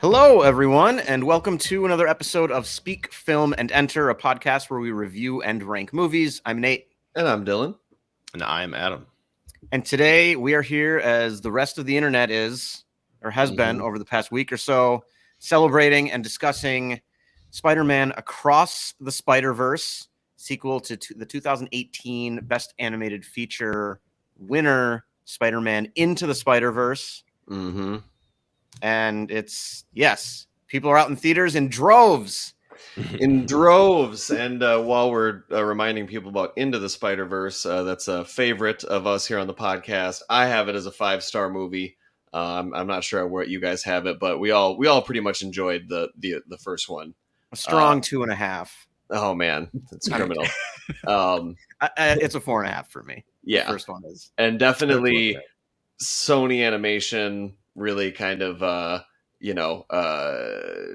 Hello, everyone, and welcome to another episode of Speak, Film, and Enter, a podcast where we review and rank movies. I'm Nate. And I'm Dylan. And I'm Adam. And today we are here as the rest of the internet is, or has been over the past week or so, celebrating and discussing Spider-Man Across the Spider-Verse, sequel to the 2018 Best Animated Feature winner, Spider-Man Into the Spider-Verse. And it's, yes, people are out in theaters in droves. And while we're reminding people about Into the Spider-Verse, that's a favorite of us here on the podcast. I have it as a 5-star movie. I'm not sure where you guys have it, but we all pretty much enjoyed the first one. A strong 2.5. Oh man, it's criminal. It's a 4.5 for me. Yeah, the first one is, and definitely Sony Animation really kind of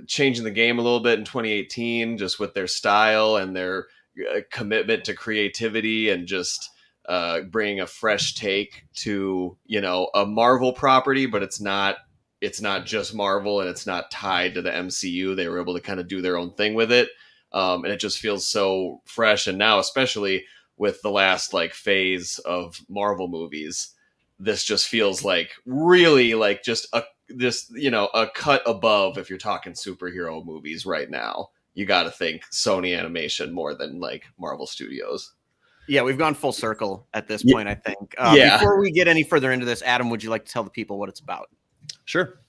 changing the game a little bit in 2018, just with their style and their commitment to creativity and just bringing a fresh take to a Marvel property, but it's not just Marvel and it's not tied to the MCU. They were able to kind of do their own thing with it, and it just feels so fresh. And now, especially with the last phase of Marvel movies, this just feels like really just a cut above. If you're talking superhero movies right now, you got to think Sony Animation more than Marvel Studios. Yeah, we've gone full circle at this point, I think. Before we get any further into this, Adam, would you like to tell the people what it's about? Sure.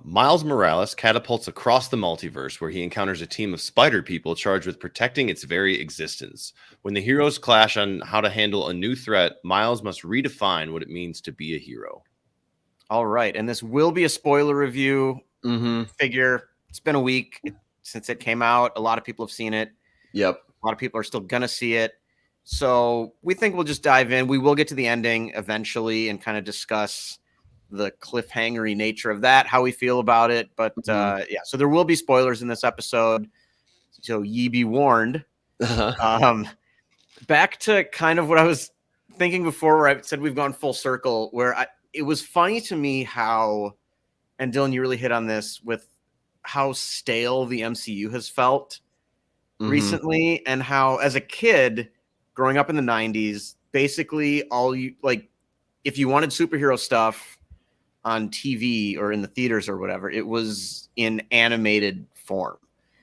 Miles Morales catapults across the multiverse where he encounters a team of spider people charged with protecting its very existence. When the heroes clash on how to handle a new threat, Miles must redefine what it means to be a hero. All right, and this will be a spoiler review. Figure it's been a week since it came out. A lot of people have seen it. Yep. A lot of people are still going to see it. So we think we'll just dive in. We will get to the ending eventually and kind of discuss the cliffhangery nature of that, how we feel about it. But so there will be spoilers in this episode. So ye be warned. Back to kind of what I was thinking before, where I said we've gone full circle, where it was funny to me how, and Dylan, you really hit on this with how stale the MCU has felt recently, and how as a kid growing up in the 90s, basically all you if you wanted superhero stuff on TV or in the theaters or whatever, it was in animated form.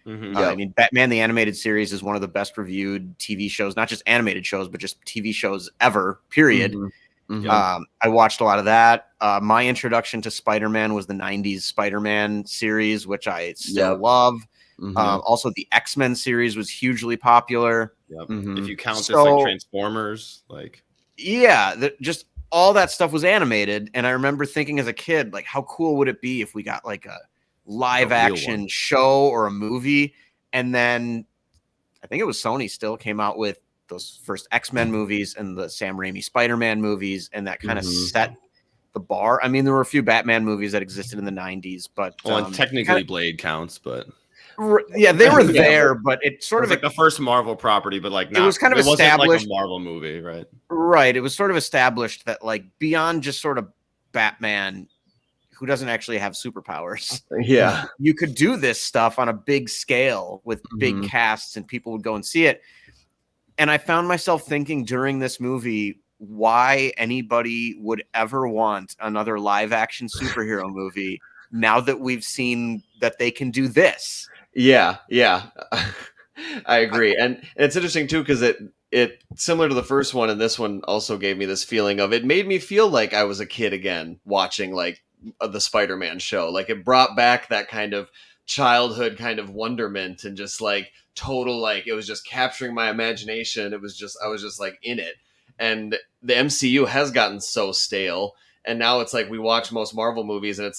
I mean, Batman the Animated Series is one of the best reviewed TV shows, not just animated shows, but just TV shows ever, period. I watched a lot of that. My introduction to Spider-Man was the 90s Spider-Man series, which I still love. Also, the X-Men series was hugely popular. If you count this Transformers, just all that stuff was animated. And I remember thinking as a kid, how cool would it be if we got a live action show or a movie? And then I think it was Sony still came out with those first X-Men movies and the Sam Raimi Spider-Man movies, and that kind of set the bar. I mean, there were a few Batman movies that existed in the 90s, but technically Blade counts, but they were there, but it sort of the first Marvel property, but it was kind of established, wasn't a Marvel movie, right? Right. It was sort of established that beyond just sort of Batman, who doesn't actually have superpowers, you could do this stuff on a big scale with big casts, and people would go and see it. And I found myself thinking during this movie why anybody would ever want another live action superhero movie now that we've seen that they can do this. Yeah. I agree. And it's interesting too, because it similar to the first one, and this one also gave me this feeling of, it made me feel like I was a kid again watching the Spider-Man show. It brought back that kind of childhood kind of wonderment, and just total it was just capturing my imagination. I was just in it. And the MCU has gotten so stale, and now it's we watch most Marvel movies, and it's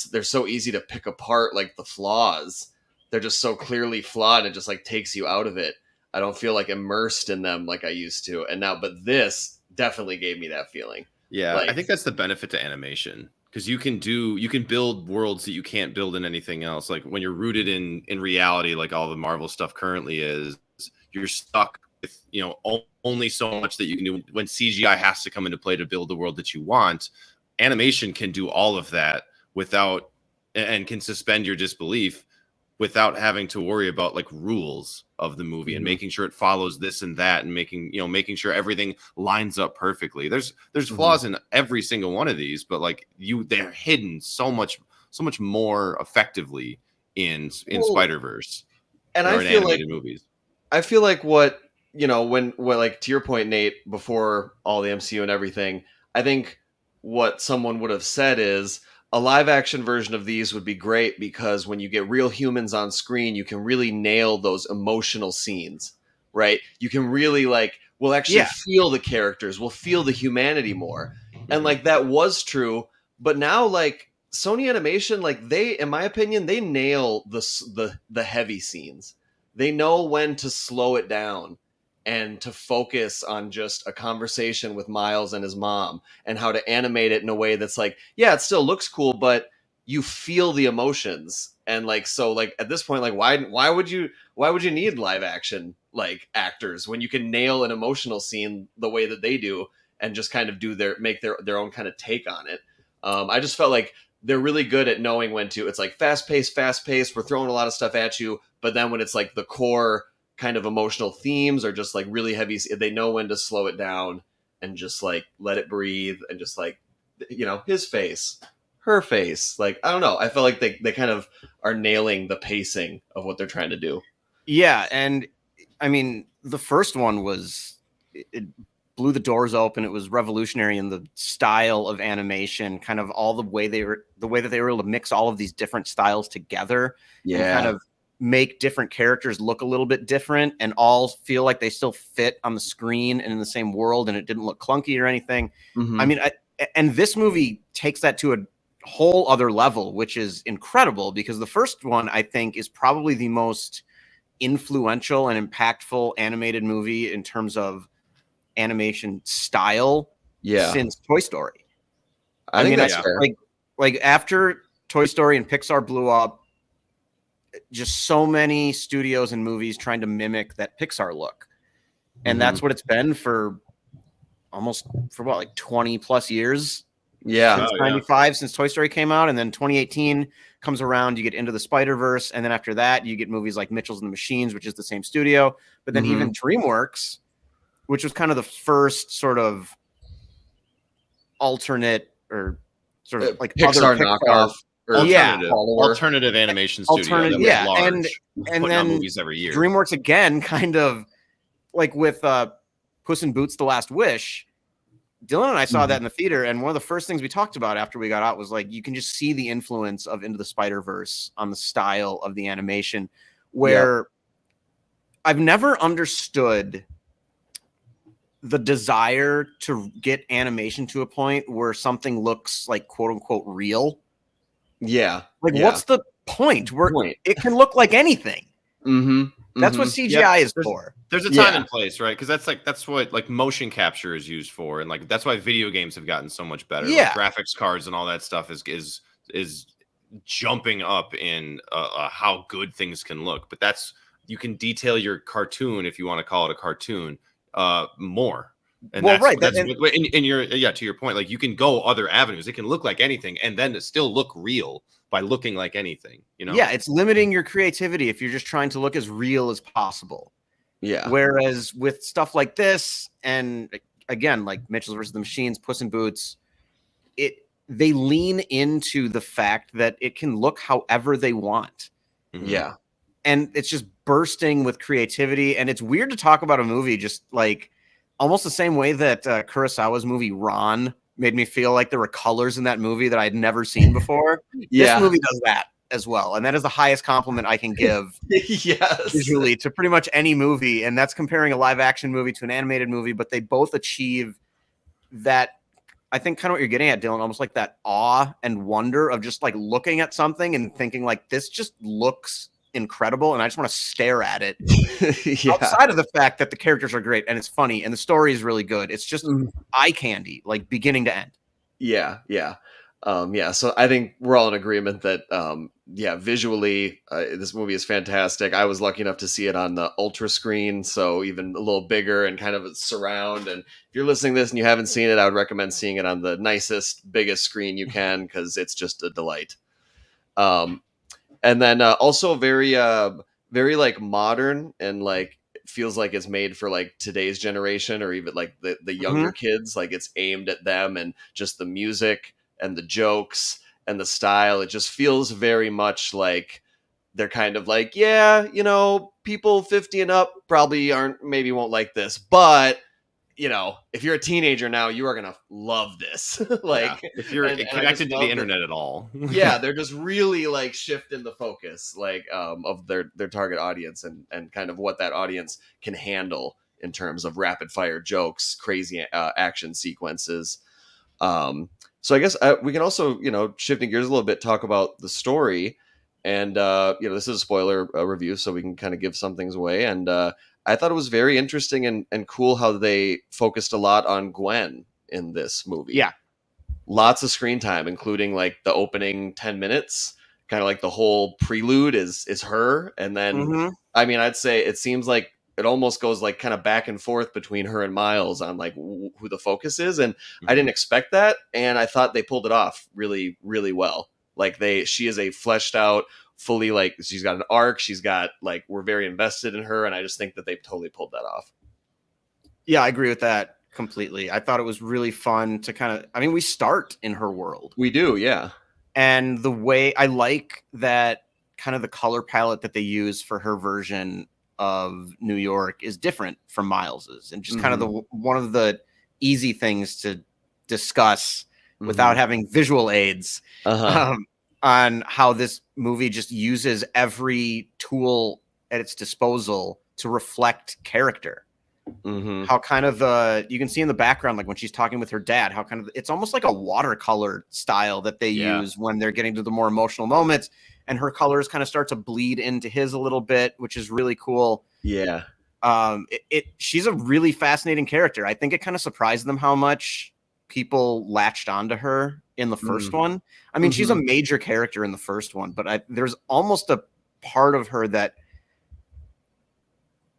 they're so easy to pick apart the flaws. They're just so clearly flawed. It just takes you out of it. I don't feel immersed in them like I used to. And now, but this definitely gave me that feeling. Yeah, I think that's the benefit to animation, because you can build worlds that you can't build in anything else. When you're rooted in reality, all the Marvel stuff currently is, you're stuck with only so much that you can do. When CGI has to come into play to build the world that you want, animation can do all of that without and can suspend your disbelief without having to worry about like rules of the movie and making sure it follows this and that and making sure everything lines up perfectly. There's flaws in every single one of these, but like they're hidden so much more effectively in Spider-Verse and or I in feel animated like movies. I feel like what when like to your point, Nate, before all the MCU and everything, I think what someone would have said is a live action version of these would be great because when you get real humans on screen, you can really nail those emotional scenes, right? You can really like we'll actually Yeah. feel the characters, we'll feel the humanity more. And like that was true, but now like Sony Animation, like they, in my opinion, they nail the heavy scenes. They know when to slow it down and to focus on just a conversation with Miles and his mom and how to animate it in a way that's like, yeah, it still looks cool, but you feel the emotions. And like, so like at this point, like why would you need live action like actors when you can nail an emotional scene the way that they do and just kind of make their own kind of take on it. I just felt like they're really good at knowing when to, it's like fast paced, we're throwing a lot of stuff at you, but then when it's like the core kind of emotional themes or just like really heavy, they know when to slow it down and just like let it breathe and just like, his face, her face. Like, I don't know. I feel like they kind of are nailing the pacing of what they're trying to do. Yeah. And I mean, the first one was, it blew the doors open. It was revolutionary in the style of animation, kind of all the way that they were able to mix all of these different styles together and kind of make different characters look a little bit different and all feel like they still fit on the screen and in the same world. And it didn't look clunky or anything. I mean, and this movie takes that to a whole other level, which is incredible because the first one, I think, is probably the most influential and impactful animated movie in terms of animation style since Toy Story. I think that's fair. Like after Toy Story and Pixar blew up, just so many studios and movies trying to mimic that Pixar look. And that's what it's been for like 20 plus years. Yeah. Since 95, since Toy Story came out. And then 2018 comes around, you get Into the Spider-Verse. And then after that, you get movies like Mitchells and the Machines, which is the same studio. But then even DreamWorks, which was kind of the first sort of alternate or sort of like Pixar other knockoff. Alternative animation studio. And then movies every year. DreamWorks again, kind of like with Puss in Boots: The Last Wish. Dylan and I saw that in the theater, and one of the first things we talked about after we got out was like you can just see the influence of Into the Spider-Verse on the style of the animation, where I've never understood the desire to get animation to a point where something looks like quote unquote real. Yeah. Like what's the point where it can look like anything? That's what CGI is for. There's a time and place, right? Because that's what like motion capture is used for, and like that's why video games have gotten so much better. Yeah, like, graphics cards and all that stuff is jumping up in how good things can look. But you can detail your cartoon, if you want to call it a cartoon, more. And to your point, like you can go other avenues. It can look like anything, and then still look real by looking like anything. Yeah, it's limiting your creativity if you're just trying to look as real as possible. Yeah. Whereas with stuff like this, and again, like Mitchell's versus the Machines, Puss in Boots, they lean into the fact that it can look however they want. Yeah. And it's just bursting with creativity. And it's weird to talk about a movie just like almost the same way that Kurosawa's movie Ron made me feel like there were colors in that movie that I'd never seen before. This movie does that as well. And that is the highest compliment I can give visually to pretty much any movie. And that's comparing a live action movie to an animated movie, but they both achieve that. I think kind of what you're getting at, Dylan, almost like that awe and wonder of just like looking at something and thinking like, this just looks incredible. And I just want to stare at it outside of the fact that the characters are great and it's funny and the story is really good. It's just eye candy, like beginning to end. Yeah. So I think we're all in agreement that, visually, this movie is fantastic. I was lucky enough to see it on the ultra screen, so even a little bigger and kind of a surround. And if you're listening to this and you haven't seen it, I would recommend seeing it on the nicest, biggest screen you can because it's just a delight. Um, and then also very like modern and like feels like it's made for like today's generation or even like the younger kids. Like it's aimed at them, and just the music and the jokes and the style. It just feels very much like they're kind of like, yeah, you know, people 50 and up probably maybe won't like this, but you know, if you're a teenager now, you are gonna love this. Like, Yeah. If you're and I just connected to love the that- internet at all. yeah, they're just really like shifting the focus, like of their target audience, and kind of what that audience can handle in terms of rapid fire jokes, crazy action sequences. So I guess we can also, you know, shifting gears a little bit, talk about the story. And you know, this is a spoiler review, so we can kind of give some things away. And I thought it was very interesting and cool how they focused a lot on Gwen in this movie. Yeah. Lots of screen time, including like the opening 10 minutes, kind of like the whole prelude is her. And then, I mean, I'd say it seems like it almost goes like kind of back and forth between her and Miles on like who the focus is. And I didn't expect that. And I thought they pulled it off really, really well. Like she is a fleshed out, fully, like, she's got an arc. She's got like, we're very invested in her. And I just think that they totally pulled that off. Yeah, I agree with that completely. I thought it was really fun to kind of, I mean, we start in her world. We do. Yeah. And the way I like that kind of the color palette that they use for her version of New York is different from Miles's, and just kind of the one of the easy things to discuss without having visual aids on how this movie just uses every tool at its disposal to reflect character. How kind of you can see in the background, like when she's talking with her dad, how kind of it's almost like a watercolor style that they use when they're getting to the more emotional moments, and her colors kind of start to bleed into his a little bit, which is really cool. Yeah. She's a really fascinating character. I think it kind of surprised them how much people latched onto her in the first one. I mean, she's a major character in the first one, but there's almost a part of her that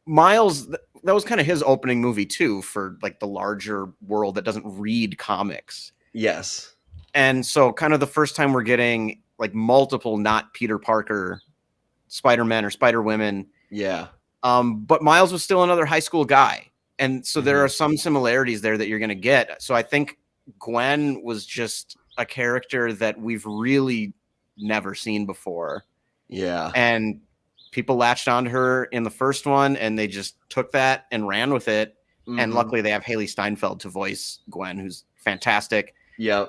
Miles, that was kind of his opening movie too, for like the larger world that doesn't read comics. Yes. And so kind of the first time we're getting like multiple not Peter Parker Spider-Men or Spider-Women. Yeah. But Miles was still another high school guy. And so there are some similarities there that you're going to get. So I think Gwen was just a character that we've really never seen before. Yeah. And people latched onto her in the first one, and they just took that and ran with it. And luckily they have Haley Steinfeld to voice Gwen, who's fantastic. Yeah.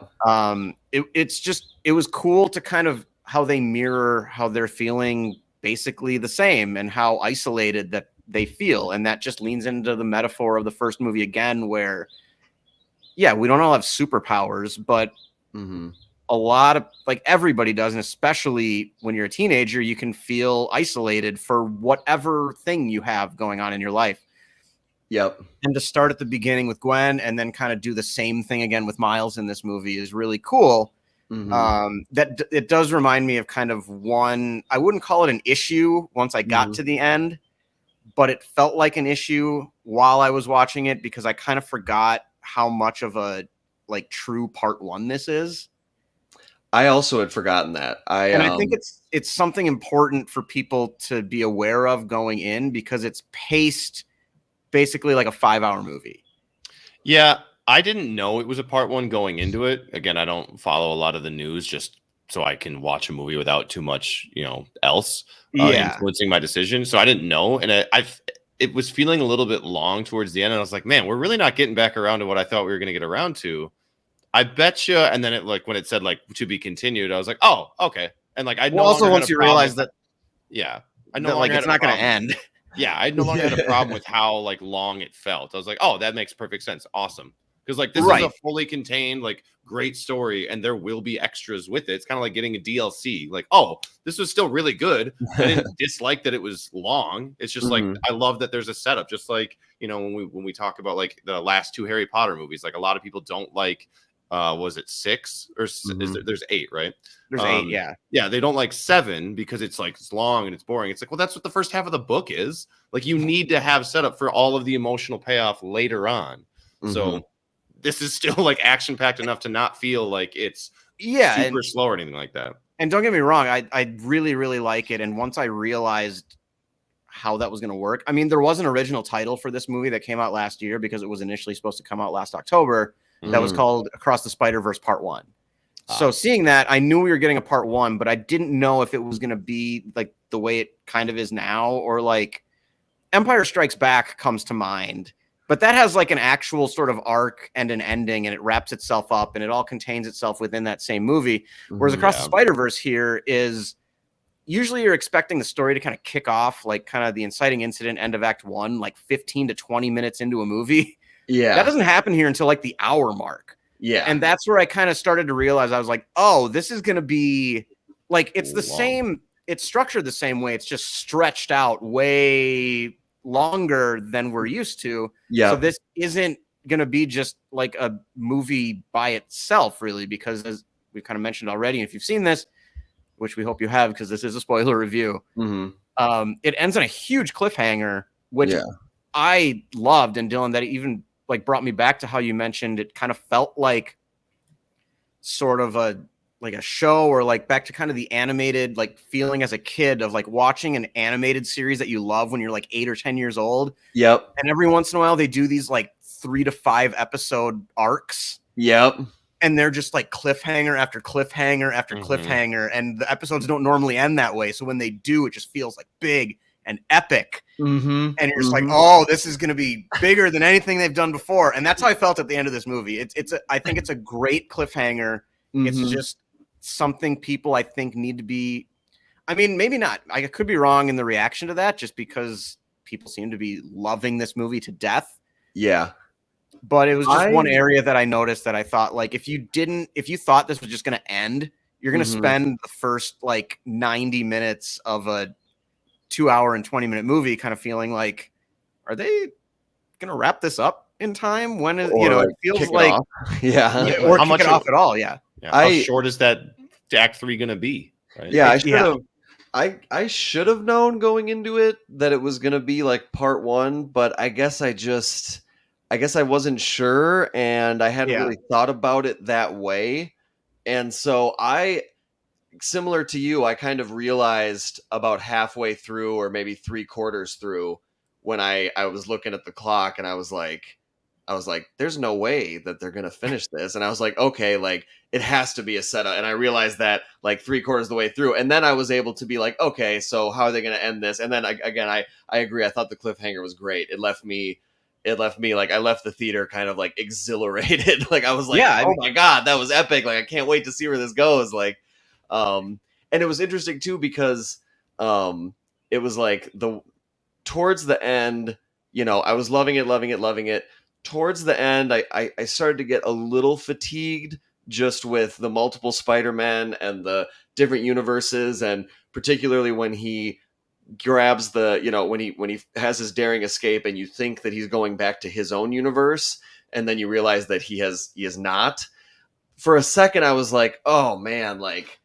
It was cool to kind of how they mirror how they're feeling basically the same, and how isolated that they feel. And that just leans into the metaphor of the first movie again, where, yeah, we don't all have superpowers, but a lot of, like, everybody does. And especially when you're a teenager, you can feel isolated for whatever thing you have going on in your life. Yep. And to start at the beginning with Gwen and then kind of do the same thing again with Miles in this movie is really cool. That it does remind me of kind of one, I wouldn't call it an issue once I got to the end, but it felt like an issue while I was watching it, because I kind of forgot how much of a like true part one this is. I also had forgotten that. I think it's something important for people to be aware of going in, because it's paced basically like a 5-hour movie. Yeah, I didn't know it was a part one going into it. Again, I don't follow a lot of the news just so I can watch a movie without too much, else influencing my decision. So I didn't know, and it was feeling a little bit long towards the end, and I was like, man, we're really not getting back around to what I thought we were going to get around to. I bet you. And then it, like, when it said like to be continued, I was like, oh, okay. And like I know. Well, also once you realize that, I know, like, it's not going to end. Yeah, I no longer had a problem with how like long it felt. I was like, oh, that makes perfect sense. Awesome. Because like this is a fully contained, like, great story, and there will be extras with it. It's kind of like getting a DLC. Like, oh, this was still really good. I didn't dislike that it was long. It's just like I love that there's a setup. Just like, when we talk about like the last 2 Harry Potter movies, like a lot of people don't like. Was it 6 or there's 8, right? There's 8, yeah. They don't like 7 because it's like it's long and it's boring. It's like, well, that's what the first half of the book is. Like, you need to have setup for all of the emotional payoff later on. So this is still like action packed enough to not feel like it's super slow or anything like that. And don't get me wrong, I really, really like it. And once I realized how that was going to work, I mean, there was an original title for this movie that came out last year because it was initially supposed to come out last October. That was called Across the Spider-Verse Part 1. So seeing that, I knew we were getting a Part 1, but I didn't know if it was going to be like the way it kind of is now, or like Empire Strikes Back comes to mind. But that has like an actual sort of arc and an ending, and it wraps itself up, and it all contains itself within that same movie. Whereas Across the Spider-Verse here is usually you're expecting the story to kind of kick off like kind of the inciting incident end of Act 1, like 15 to 20 minutes into a movie. Yeah. That doesn't happen here until like the hour mark. Yeah. And that's where I kind of started to realize, I was like, oh, this is going to be like, it's the same, it's structured the same way. It's just stretched out way longer than we're used to. Yeah. So this isn't going to be just like a movie by itself, really, because as we kind of mentioned already, if you've seen this, which we hope you have, because this is a spoiler review, it ends on a huge cliffhanger, which I loved. And Dylan, that even like brought me back to how you mentioned it kind of felt like sort of a show, or like back to kind of the animated like feeling as a kid of like watching an animated series that you love when you're like 8 or 10 years old. Yep. And every once in a while they do these like 3 to 5 episode arcs. Yep. And they're just like cliffhanger after cliffhanger after cliffhanger. And the episodes don't normally end that way. So when they do, it just feels like big and epic. And you're just like, oh, this is going to be bigger than anything they've done before. And that's how I felt at the end of this movie. I think it's a great cliffhanger. It's just something people I think need to be, I mean, maybe not. I could be wrong in the reaction to that, just because people seem to be loving this movie to death. Yeah. But it was just one area that I noticed that I thought, like, if you thought this was just going to end, you're going to spend the first like 90 minutes of a 2-hour and 20-minute movie kind of feeling like, are they going to wrap this up in time? When is, or it feels like, or how kick it off at all. Yeah. How short is that Act 3 going to be? Right? Yeah, I should have. I should have known going into it that it was going to be like Part 1, but I guess I wasn't sure, and I hadn't really thought about it that way. And so similar to you, I kind of realized about halfway through, or maybe 3/4 through, when I was looking at the clock, and I was like, there's no way that they're going to finish this. And I was like, okay, like it has to be a setup. And I realized that like 3/4 of the way through. And then I was able to be like, okay, so how are they going to end this? And then I agree. I thought the cliffhanger was great. It left me like, I left the theater kind of like exhilarated. Like I was like, my God, that was epic. Like, I can't wait to see where this goes. Like, and it was interesting too, because, it was like towards the end, I was loving it. Towards the end, I started to get a little fatigued just with the multiple Spider-Men and the different universes, and particularly when he grabs when he has his daring escape, and you think that he's going back to his own universe, and then you realize that he is not. For a second, I was like, oh man, like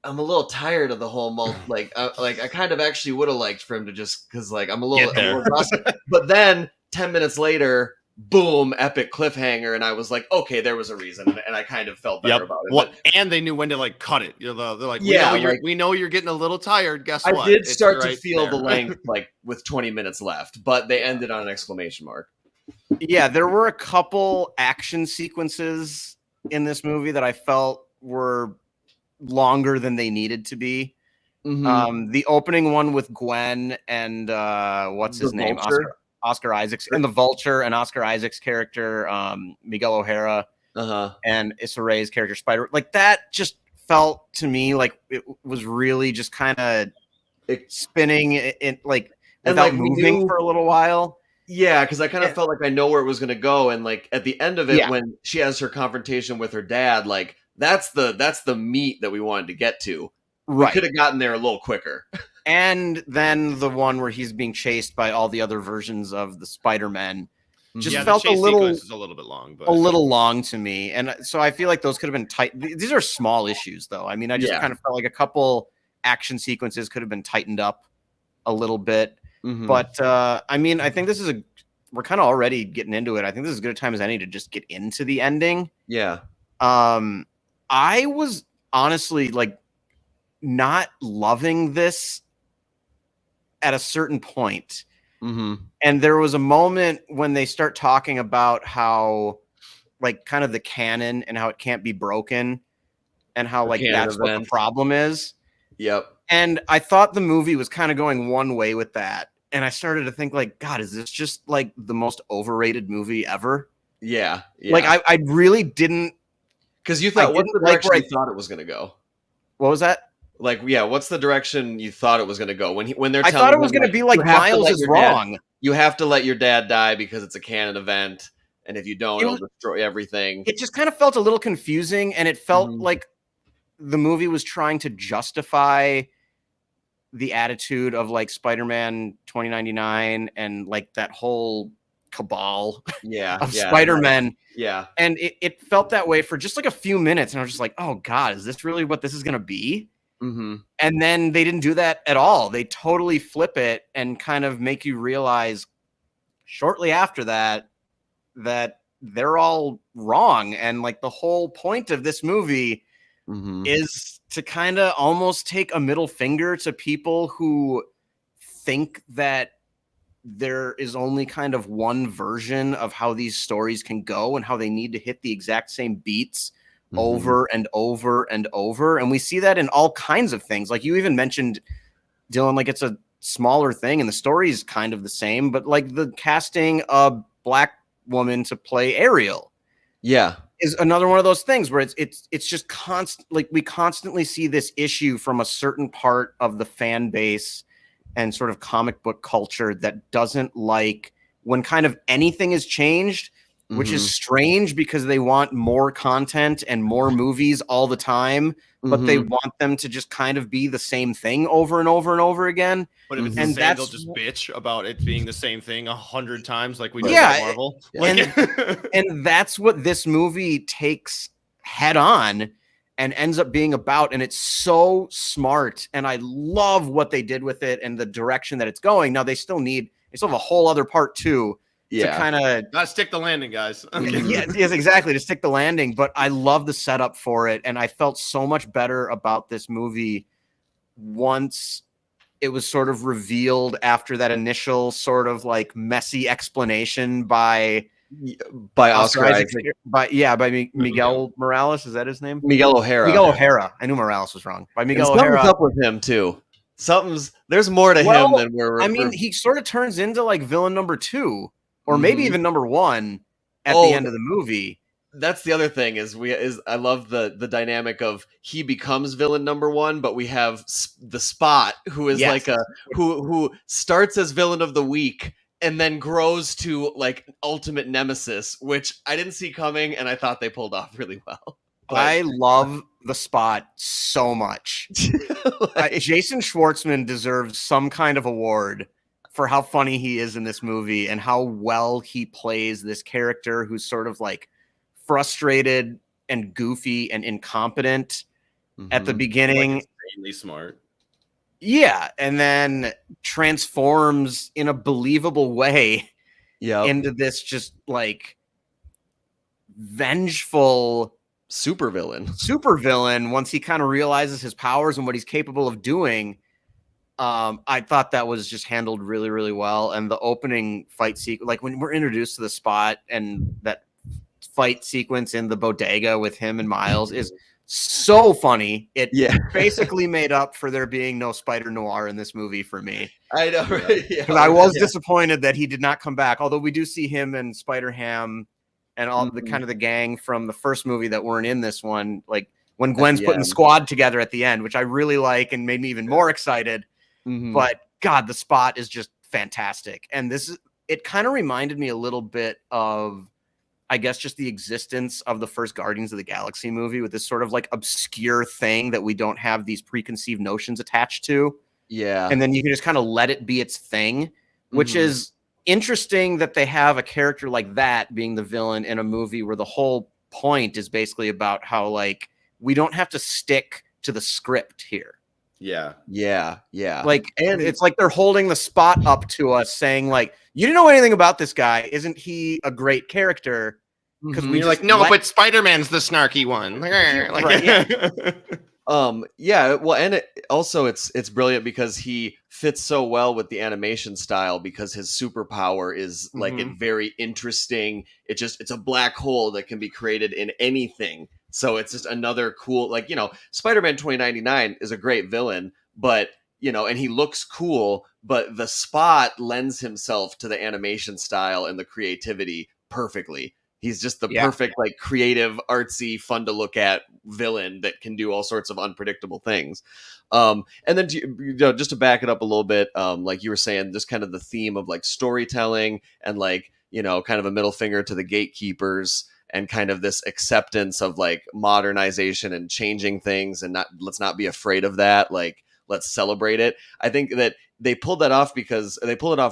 I'm a little tired of the whole I kind of actually would have liked for him to just, because like I'm a little exhausted. But then 10 minutes later, boom, epic cliffhanger, and I was like, okay, there was a reason, and I kind of felt better about it. Well, and they knew when to like cut it. They're like, we know you're getting a little tired. Guess what? I did start to feel the length, like with 20 minutes left, but they ended on an exclamation mark. Yeah, there were a couple action sequences in this movie that I felt were longer than they needed to be. The opening one with Gwen and what's his name? Oscar Isaacs, and the Vulture, and Oscar Isaac's character, Miguel O'Hara, and Issa Rae's character Spider. Like that just felt to me like it was really just kind of spinning it like without moving for a little while. Yeah, because I kind of felt like I know where it was going to go, and like at the end of it, when she has her confrontation with her dad, like that's the meat that we wanted to get to. Right. We could have gotten there a little quicker. And then the one where he's being chased by all the other versions of the Spider-Men just felt a little bit long, but a little long to me. And so I feel like those could have been tight. These are small issues, though. I mean, I just kind of felt like a couple action sequences could have been tightened up a little bit. But I mean, I think this is we're kind of already getting into it. I think this is as good a time as any to just get into the ending. Yeah. I was honestly like not loving this at a certain point. Mm-hmm. And there was a moment when they start talking about how like kind of the canon and how it can't be broken and how like canon that's what the events. problem is. Yep. And I thought the movie was kind of going one way with that. And I started to think like, God, is this just like the most overrated movie ever? Yeah. Like I really didn't. Because you thought, what's the didn't like direction where you thought it was going to go? What was that? Like, yeah, what's the direction you thought it was going to go? When they're I telling thought it was him, going to be like you have to Miles let is your dad- wrong. you have to let your dad die because it's a canon event, and if you don't, It it'll was- destroy everything. It just kind of felt a little confusing, and it felt Mhm. like the movie was trying to justify the attitude of like Spider-Man 2099 and like that whole cabal Yeah. of yeah, Spider-Man. Yeah. And it felt that way for just like a few minutes. And I was just like, oh God, is this really what this is going to be? Mm-hmm. And then they didn't do that at all. They totally flip it and kind of make you realize shortly after that they're all wrong. And like the whole point of this movie Mm-hmm. is to kind of almost take a middle finger to people who think that there is only kind of one version of how these stories can go and how they need to hit the exact same beats Mhm. over and over and over. And we see that in all kinds of things. Like you even mentioned, Dylan, like it's a smaller thing and the story is kind of the same, but like the casting a black woman to play Ariel Yeah. is another one of those things where it's just constant. Like we constantly see this issue from a certain part of the fan base and sort of comic book culture that doesn't like when kind of anything is changed, which is strange because they want more content and more movies all the time, but they want them to just kind of be the same thing over and over and over again. But if it's And the same, they'll that's- just bitch about it being the same thing 100 times, like we do Yeah, with Marvel. and- And that's what this movie takes head on and ends up being about. And it's so smart. And I love what they did with it and the direction that it's going. Now they still have a whole other part too to Yeah. kind of Gotta stick the landing, guys. yes, exactly, to stick the landing. But I love the setup for it, and I felt so much better about this movie once it was sort of revealed after that initial sort of like messy explanation by Oscar Isaac. by Miguel Morales. Is that his name? Miguel O'Hara. Miguel O'Hara. I knew Morales was wrong. By And Miguel something's O'Hara. up with him too. There's more to Well, him than we're. I mean, he sort of turns into like villain number 2, or maybe Mhm. even number 1 at Oh, the end of the movie. that's the other thing is I love the dynamic of he becomes villain number 1, but we have the Spot who is Yes. like who starts as villain of the week and then grows to like ultimate nemesis, which I didn't see coming, and I thought they pulled off really well. I love the Spot so much. Jason Schwartzman deserves some kind of award for how funny he is in this movie and how well he plays this character who's sort of like frustrated and goofy and incompetent at the Mhm. beginning. Like insanely smart. Yeah, and then transforms in a believable way Yep. into this just like vengeful super villain. supervillain once he kind of realizes his powers and what he's capable of doing. I thought that was just handled really, really well. And the opening fight sequence, like when we're introduced to the Spot and that fight sequence in the bodega with him and Miles is so funny. It Yeah. basically made up for there being no Spider Noir in this movie for me. I know, right? Yeah. Because I was Yeah. disappointed that he did not come back. Although we do see him and Spider Ham and all the kind of the gang from the first movie that weren't in this one, like when Gwen's the putting end. squad together at the end, which I really like and made me even more excited. Mhm. But God, the Spot is just fantastic. And it kind of reminded me a little bit of, I guess, just the existence of the first Guardians of the Galaxy movie with this sort of like obscure thing that we don't have these preconceived notions attached to. Yeah. And then you can just kind of let it be its thing, which Mhm. is interesting that they have a character like that being the villain in a movie where the whole point is basically about how like we don't have to stick to the script here. Yeah. Yeah. Yeah. Like, And- it's like they're holding the Spot up to us saying like, you didn't know anything about this guy. Isn't he a great character? because Mhm. we You're like, just no, let- but Spider-Man's the snarky one. Like, Right, yeah. Yeah, well, and it's brilliant because he fits so well with the animation style because his superpower is like it very interesting. It's a black hole that can be created in anything. So it's just another cool, like, Spider-Man 2099 is a great villain, but and he looks cool, but the Spot lends himself to the animation style and the creativity perfectly. He's just the Yeah. perfect, like, creative, artsy, fun to look at villain that can do all sorts of unpredictable things. And then just to back it up a little bit, like you were saying, just kind of the theme of like storytelling and like kind of a middle finger to the gatekeepers and kind of this acceptance of like modernization and changing things and let's not be afraid of that. Like, let's celebrate it. I think that they pulled it off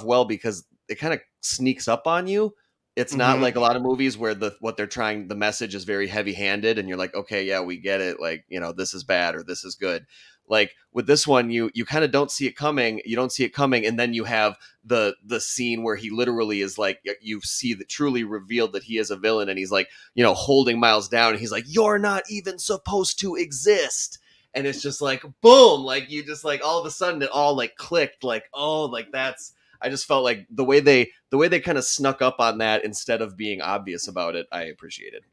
well because it kind of sneaks up on you. It's not like a lot of movies where the message is very heavy handed and you're like, okay, yeah, we get it. Like, this is bad or this is good. Like with this one, you kind of don't see it coming. You don't see it coming. And then you have the scene where he literally is like, you see that truly revealed that he is a villain. And he's like, holding Miles down. And he's like, you're not even supposed to exist. And it's just like, boom, like you just like all of a sudden it all like clicked like, oh, like I just felt like the way they kind of snuck up on that instead of being obvious about it, I appreciated.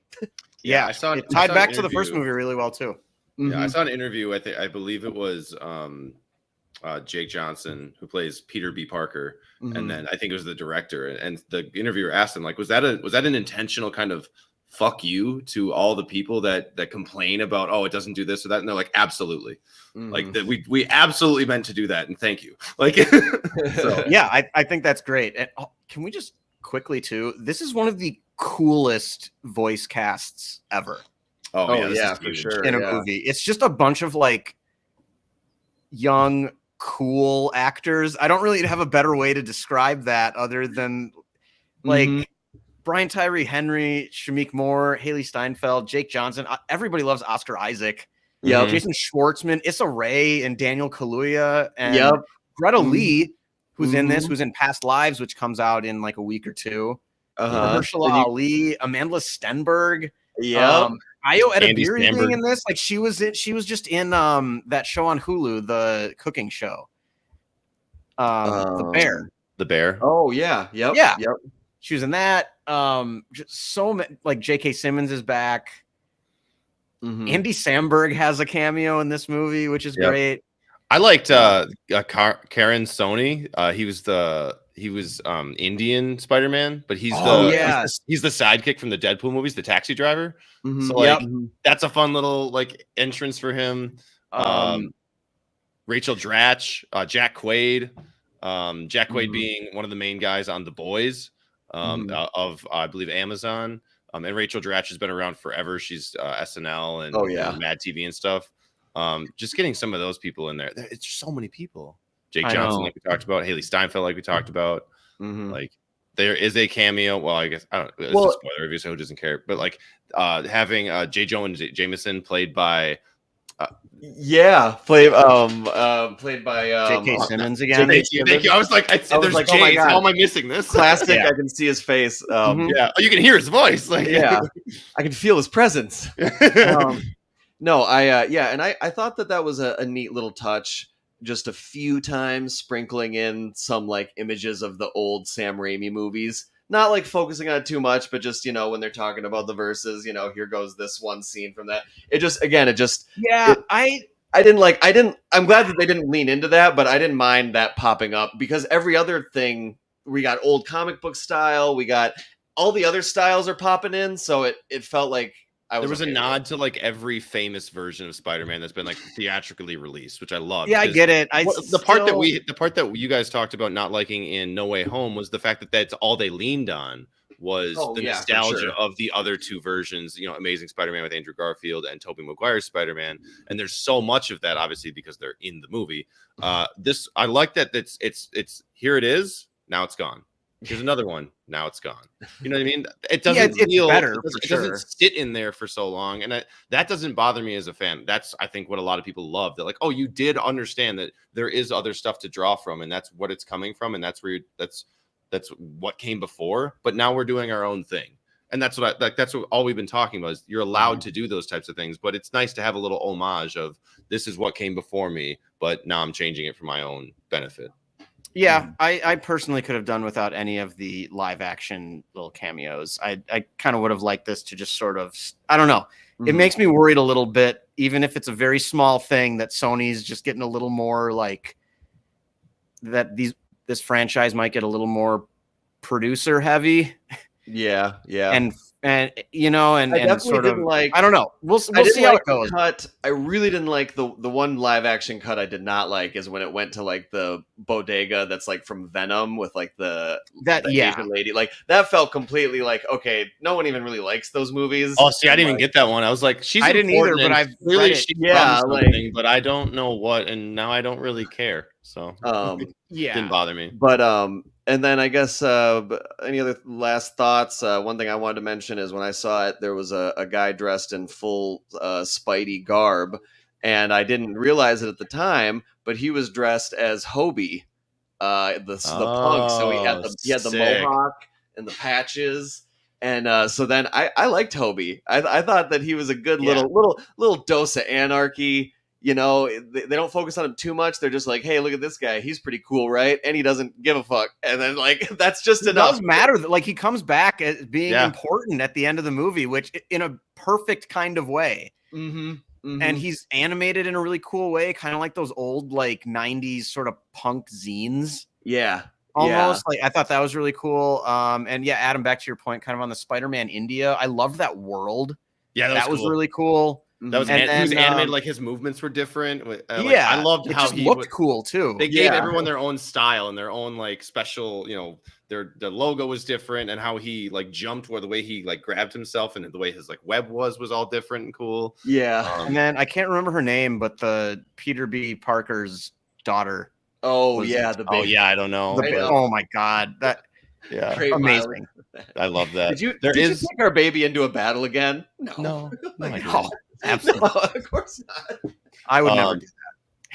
Yeah, I saw it tied I saw back an to the first interview. movie really well too. Yeah, I saw an interview. I believe it was Jake Johnson who plays Peter B. Parker, and then I think it was the director. And the interviewer asked him, like, was that an intentional kind of fuck you to all the people that complain about, oh, it doesn't do this or that? And they're like, absolutely, like that we absolutely meant to do that, and thank you. Like, so. Yeah, I think that's great. And can we just quickly too? This is one of the coolest voice casts ever. Oh yeah, this yeah, is for huge. sure. In a movie. It's just a bunch of like young, cool actors. I don't really have a better way to describe that other than like Brian Tyree Henry, Shameik Moore, Haley Steinfeld, Jake Johnson. Everybody loves Oscar Isaac. Yep. Jason Schwartzman, Issa Rae, and Daniel Kaluuya, and Greta Lee, who's in this, who's in Past Lives, which comes out in like a week or two. Mahershala Ali, Amanda Stenberg. Ayo Edebiri being in this, like she was just in that show on Hulu, the cooking show. The Bear. Oh yeah, yep. She was in that. Just so many, like J.K. Simmons is back. Andy Samberg has a cameo in this movie, which is great. I liked Karen Sony. He was Indian Spider-Man, but he's he's the sidekick from the Deadpool movies, the taxi driver. So like that's a fun little like entrance for him. Rachel Dratch, Jack Quaid, being one of the main guys on The Boys of I believe Amazon. And Rachel Dratch has been around forever. She's SNL and Mad TV and stuff. Just getting some of those people in there. It's so many people. Jake Johnson, like we talked about, Haley Steinfeld, like we talked about. Like there is a cameo. Well, I guess I don't. It's a spoiler review, so who doesn't care? But like having J. Jonah Jameson played by. Played by J.K. Simmons again. Thank you. I was like, there's like, Jay. oh my God. How am I missing this? Classic. I can see his face. Yeah. Oh, you can hear his voice. Like, I can feel his presence. No, I thought that was a neat little touch. Just a few times sprinkling in some like images of the old Sam Raimi movies. Not like focusing on it too much, but just, when they're talking about the verses, here goes this one scene from that. I'm glad that they didn't lean into that, but I didn't mind that popping up because every other thing, we got old comic book style, we got all the other styles are popping in. So it felt like there was a nod to like every famous version of Spider-Man that's been like theatrically released, which I love. Yeah, I get it. The part that you guys talked about not liking in No Way Home was the fact that that's all they leaned on was the nostalgia of the other two versions. Amazing Spider-Man with Andrew Garfield and Tobey Maguire's Spider-Man, and there's so much of that obviously because they're in the movie. This I like that. It's here. It is now. It's gone. Here's another one. Now it's gone. You know what I mean? It doesn't feel better. It doesn't sit in there for so long, and that doesn't bother me as a fan. That's I think what a lot of people love. They're like, oh, you did understand that there is other stuff to draw from, and that's what it's coming from, and that's where that's what came before. But now we're doing our own thing, And that's what that's what all we've been talking about is you're allowed to do those types of things, but it's nice to have a little homage of this is what came before me, but now I'm changing it for my own benefit. Yeah, I personally could have done without any of the live action little cameos. I kind of would have liked this to just sort of, I don't know. It makes me worried a little bit, even if it's a very small thing, that Sony's just getting a little more like that. This franchise might get a little more producer heavy. Yeah. And you know, and sort of like. I don't know. We'll see how it goes. I really didn't like the one live action cut I did not like is when it went to like the bodega that's like from Venom with like the Asian lady. Like that felt completely like, okay, no one even really likes those movies. Oh, see, I didn't even get that one. I was like, I didn't either, but I've really something, but I don't know what, and now I don't really care. So didn't bother me. But and then I guess any other last thoughts? One thing I wanted to mention is when I saw it, there was a guy dressed in full Spidey garb, and I didn't realize it at the time, but he was dressed as Hobie, the punk. So he had the mohawk and the patches, and so then I liked Hobie. I thought that he was a good little dose of anarchy. You know, they don't focus on him too much. They're just like, hey, look at this guy. He's pretty cool, right? And he doesn't give a fuck. And then, like, that's just enough. It does matter. Like, he comes back as being important at the end of the movie, which in a perfect kind of way. And he's animated in a really cool way, kind of like those old, like, 90s sort of punk zines. Yeah. Almost. Like, I thought that was really cool. And yeah, Adam, back to your point, kind of on the Spider-Man India. I loved that world. Yeah, that was really cool. That was, he was animated, like his movements were different. I loved how he looked cool too. They gave everyone their own style and their own like special, you know, the logo was different, and how he like jumped, or the way he like grabbed himself, and the way his like web was all different and cool. And then I can't remember her name, but the Peter B. Parker's daughter. Oh yeah, the baby. Oh yeah, I don't know. Oh my god, that amazing. I love that. Did you take our baby into a battle again? No. Absolutely. No, of course not. I would never do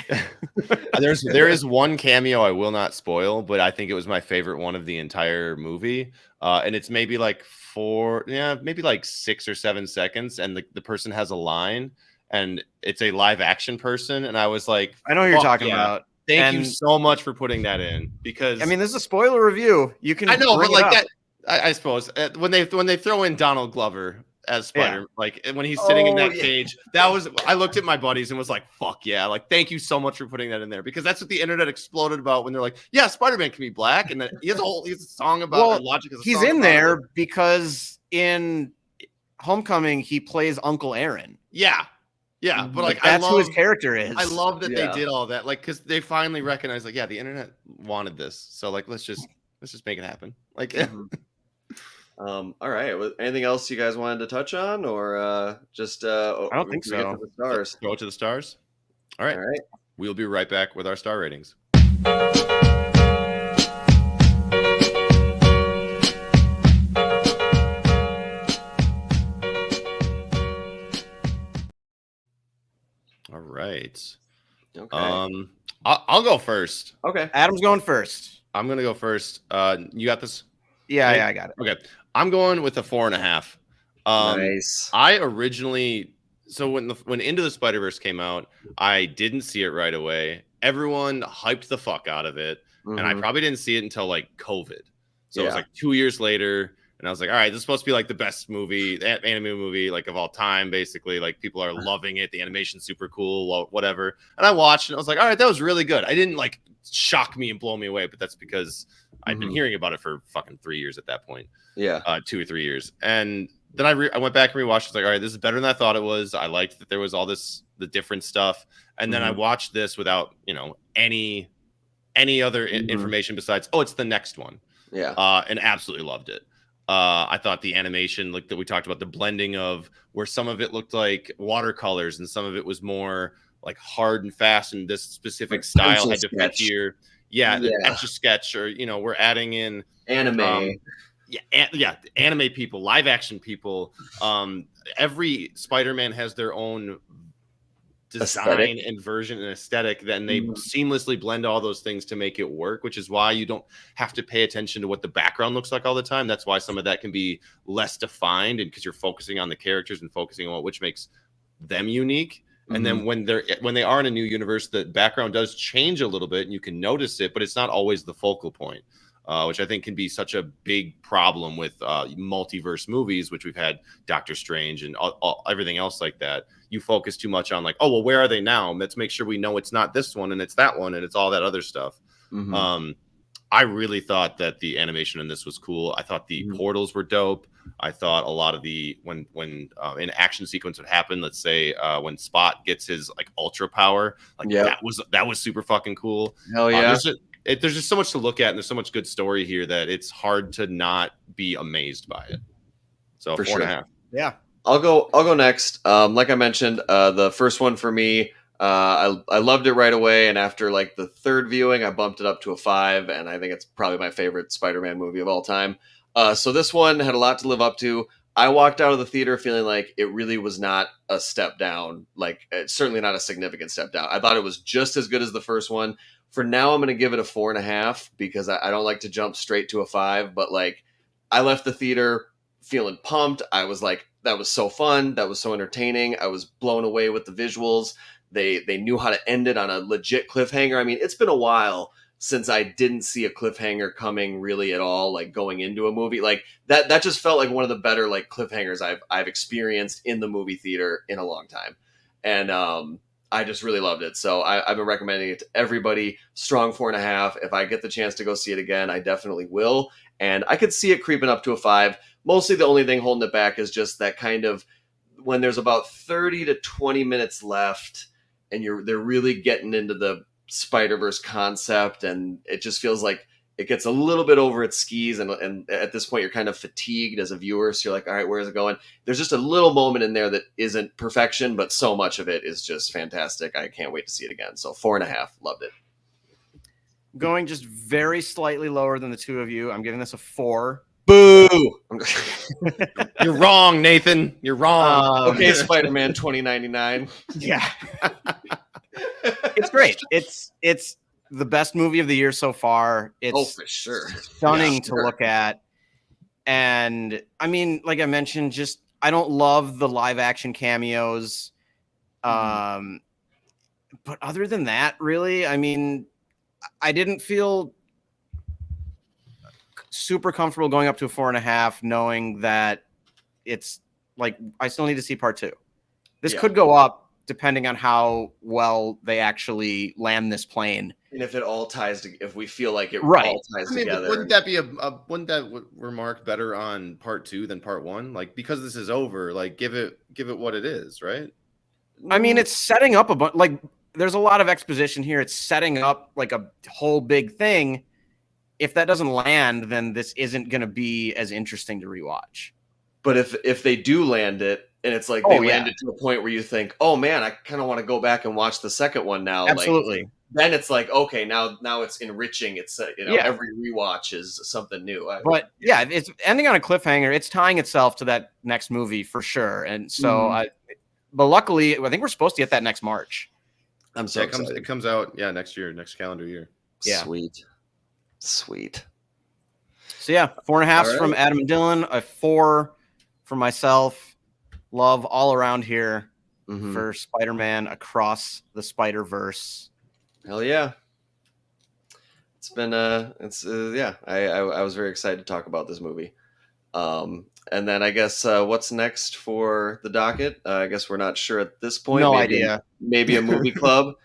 that. There is one cameo I will not spoil, but I think it was my favorite one of the entire movie. And it's maybe like 6 or 7 seconds, and the person has a line, and it's a live action person, and I was like, I know who you're talking about. Thank you so much for putting that in, because I mean, this is a spoiler review. You can, I know, but like that, I suppose when they throw in Donald Glover as Spider, like when he's sitting in that cage, I looked at my buddies and was like, fuck yeah, like thank you so much for putting that in there, because that's what the internet exploded about when they're like, yeah, Spider-Man can be black, and then he has a song about Logic. He's in there because in Homecoming he plays Uncle Aaron. Yeah, but like that's who his character is. I love that they did all that, like, because they finally recognized, like, yeah, the internet wanted this, so like let's just make it happen. Like, all right. Anything else you guys wanted to touch on, or just? I don't think so. Get to the stars. Go to the stars. All right. We'll be right back with our star ratings. All right. Okay. I'll go first. Okay. Adam's going first. I'm gonna go first. You got this? Yeah, I got it. Okay. I'm going with a 4.5. Nice. I originally, so when Into the Spider-Verse came out, I didn't see it right away. Everyone hyped the fuck out of it, and I probably didn't see it until like COVID. So it was like 2 years later, and I was like, all right, this is supposed to be like the best anime movie like of all time, basically. Like, people are loving it. The animation's super cool, whatever. And I watched, and I was like, all right, that was really good. I didn't like shock me and blow me away, but that's because I'd been hearing about it for fucking 3 years at that point. 2 or 3 years. And then I went back and rewatched. I was like, all right, this is better than I thought it was. I liked that there was all the different stuff. And then I watched this without, any other information besides, it's the next one. And absolutely loved it. I thought the animation, like that we talked about, the blending of where some of it looked like watercolors and some of it was more like hard and fast, and this specific style had to fit here. The Etch-a-Sketch, or we're adding in anime. Anime people, live action people. Every Spider-Man has their own design Aesthetic. and version and aesthetic, then they Mhm. seamlessly blend all those things to make it work, which is why you don't have to pay attention to what the background looks like all the time. That's why some of that can be less defined, and because you're focusing on the characters and focusing on which makes them unique. And then when they are in a new universe, the background does change a little bit and you can notice it, but it's not always the focal point. Which I think can be such a big problem with multiverse movies, which we've had Doctor Strange and everything else like that. You focus too much on like, oh, well, where are they now? Let's make sure we know it's not this one and it's that one and it's all that other stuff. I really thought that the animation in this was cool. I thought the portals were dope. I thought a lot of the when an action sequence would happen, let's say when Spot gets his like ultra power, like that was super fucking cool. Hell yeah. There's just so much to look at, and there's so much good story here that it's hard to not be amazed by it. So For 4.5. Yeah. I'll go next. Like I mentioned, the first one for me, I loved it right away, and after like the third viewing, I bumped it up to a 5, and I think it's probably my favorite Spider-Man movie of all time. So this one had a lot to live up to. I walked out of the theater feeling like it really was not a step down, like it's certainly not a significant step down. I thought it was just as good as the first one. For now, I'm going to give it a 4.5 because I don't like to jump straight to a 5. But like, I left the theater feeling pumped. I was like, that was so fun. That was so entertaining. I was blown away with the visuals. They knew how to end it on a legit cliffhanger. I mean, it's been a while since I didn't see a cliffhanger coming really at all, like going into a movie. Like that just felt like one of the better like cliffhangers I've experienced in the movie theater in a long time. And I just really loved it. So I've been recommending it to everybody. Strong 4.5. If I get the chance to go see it again, I definitely will. And I could see it creeping up to a 5. Mostly the only thing holding it back is just that kind of when there's about 30 to 20 minutes left and they're really getting into the Spider-Verse concept, and it just feels like it gets a little bit over its skis, and at this point you're kind of fatigued as a viewer, so you're like, all right, where is it going? There's just a little moment in there that isn't perfection, but so much of it is just fantastic. I can't wait to see it again. So 4.5, loved it. Going just very slightly lower than the two of you. I'm giving this a 4. Boo! You're wrong, Nathan. You're wrong. Okay, Spider-Man 2099. Yeah. It's great. It's the best movie of the year so far. It's for sure. stunning to look at. And I mean, like I mentioned, just I don't love the live action cameos. But other than that, really, I mean, I didn't feel super comfortable going up to a 4.5, knowing that it's like I still need to see part 2. This could go up depending on how well they actually land this plane. And if it all ties to, if we feel like it Right. all ties together. Wouldn't that be wouldn't that remark better on part 2 than part 1? Like, because this is over, like give it what it is, right? I mean, it's setting up a bunch. Like, there's a lot of exposition here. It's setting up like a whole big thing. If that doesn't land, then this isn't going to be as interesting to rewatch. But if they do land it, and it's like they land it to a point where you think, oh man, I kind of want to go back and watch the second one now. Absolutely. Like, then it's like, okay, now it's enriching. It's every rewatch is something new. But yeah, it's ending on a cliffhanger. It's tying itself to that next movie for sure. And so, but luckily, I think we're supposed to get that next March. I'm so excited. It comes out next year, next calendar year. Yeah. Sweet. So yeah, 4.5 from Adam and Dylan, a 4 for myself. Love all around here for Spider-Man Across the Spider-Verse. Hell yeah. It's been I was very excited to talk about this movie. And then I guess what's next for the docket? I guess we're not sure at this point. No idea. Maybe a movie club.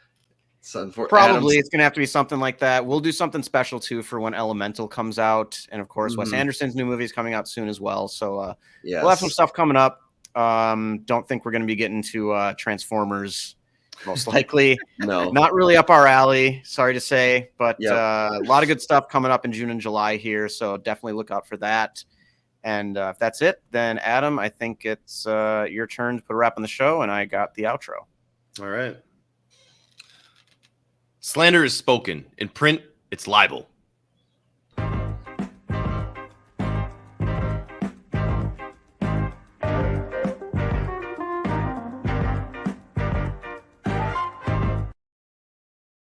Probably it's going to have to be something like that. We'll do something special too for when Elemental comes out, and of course Wes Anderson's new movie is coming out soon as well. So we'll have some stuff coming up. Don't think we're going to be getting to Transformers, most likely. No, not really up our alley. Sorry to say, but a lot of good stuff coming up in June and July here. So definitely look out for that. And if that's it, then Adam, I think it's your turn to put a wrap on the show, and I got the outro. All right. Slander is spoken. In print, it's libel.